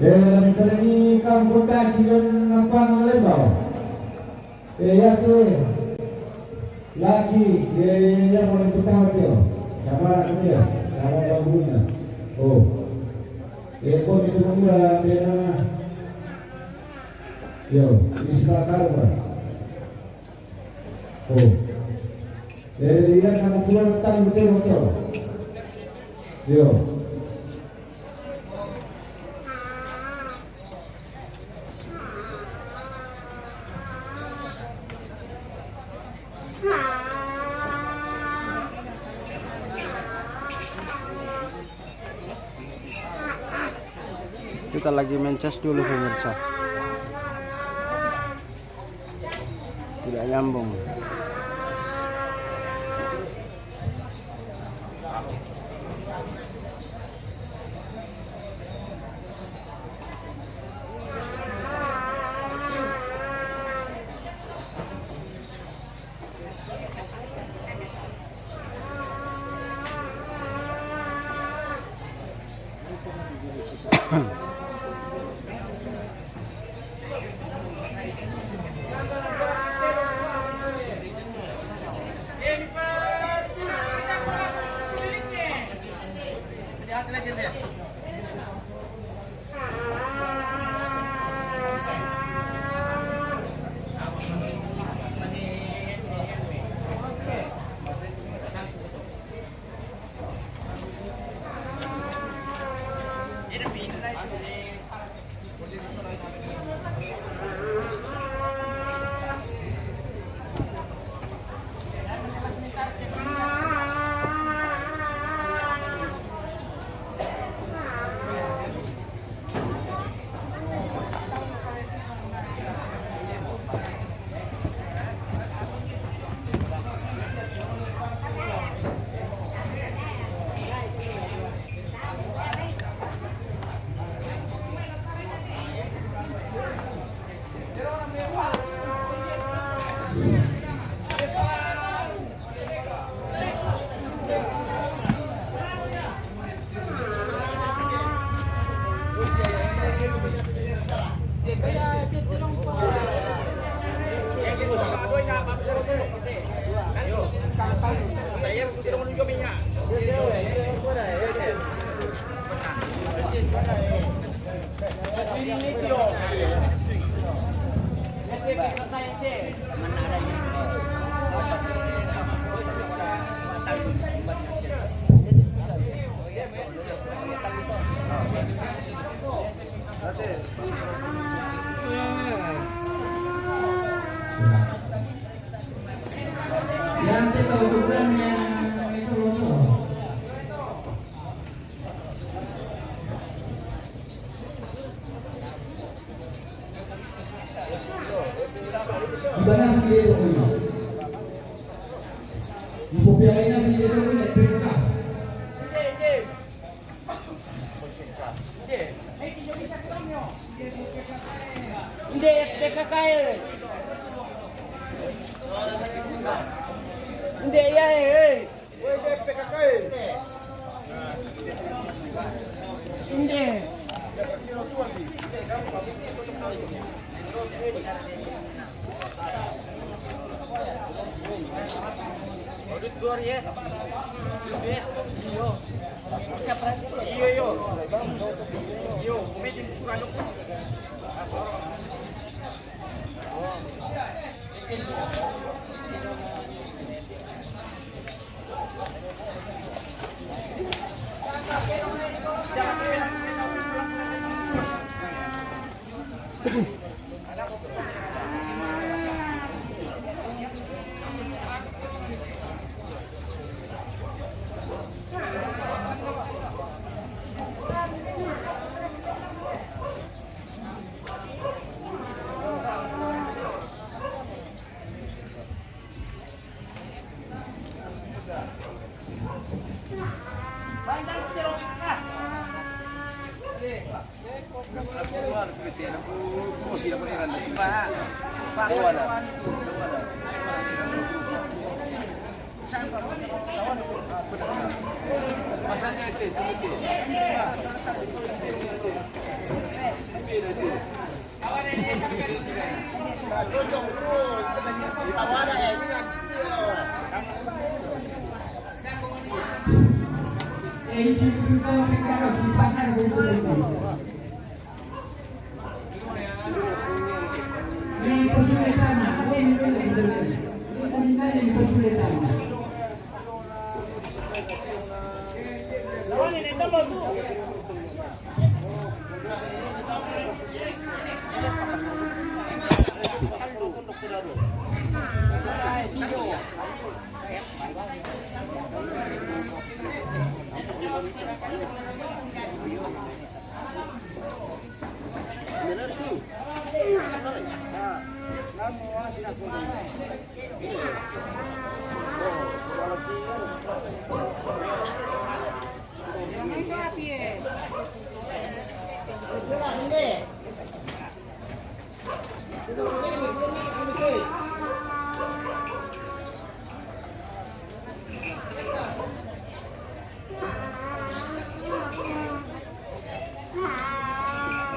Dalam kali kamu tak kira nampang lembau. Ya tu lagi yang boleh pertama tu. Siapa nak dia? Nama bagunya. Oh. Pun itu mula dia. Yo, ini sekarang apa? Oh. Dari dia kamu keluar tang betul. Yo. Kita lagi main chess dulu pemirsa. Tidak nyambung. Yang kita bukan yang itu loh. Gimana sih dia itu? Ibu pialanya sih dia itu punya PKK. Hindi, PKK. Hindi, yan eh. Hindi.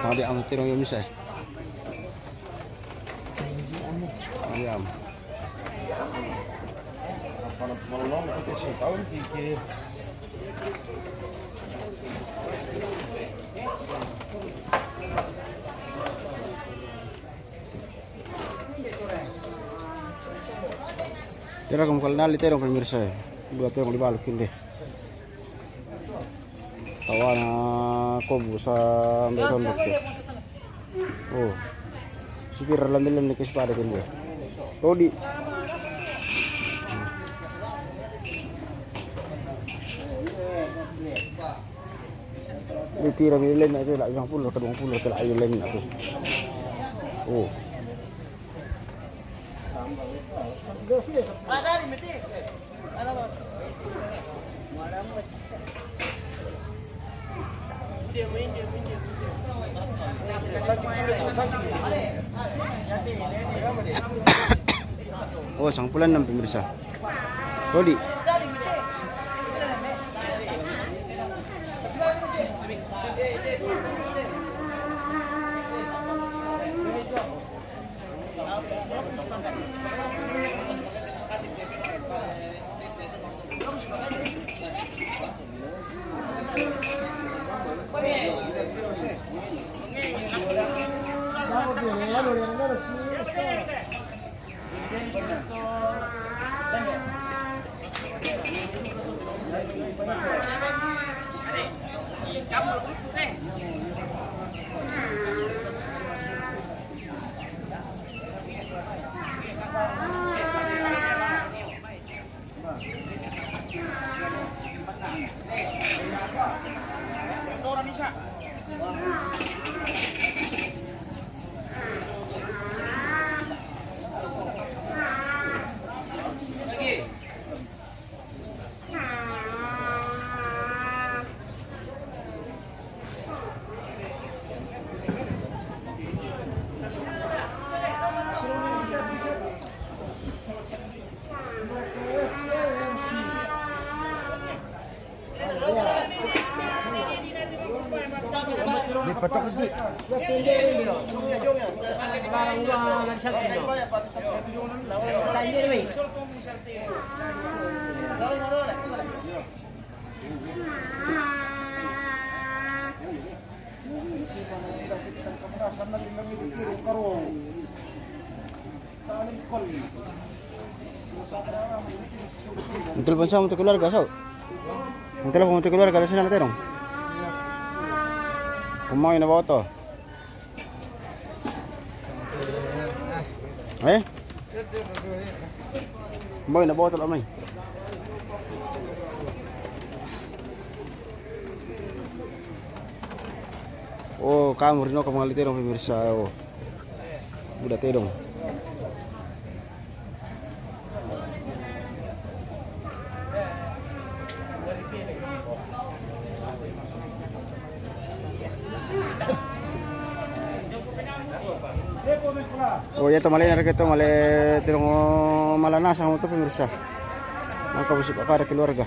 Tadi am tirong yung misay. Ayam. Malong itu setahun kiki. Kira kung kalnal iterong pemirsa. Dua terong dibalokin deh. Tawa na kobo sa meron dokter. Oh. Supir lamil ni kispada kan dia. Todi. Ni tira milen na ito, 50 ke 20 ke ayo lain aku. Oh. Oh, sang pulan ng pemirsa. Todi. Telepon sa untuk keluarga so. Telepon untuk keluarga sa sana terong. Kumain na ba ito? Eh? Kumain na ba ito lamay? Oh, kamu rin ako mga literong pemirsa. Oh. Budak terong. Oh ya malay na rin ito, malay tirong malanas ang ito pemirsa. Ang kabusip akara keluarga.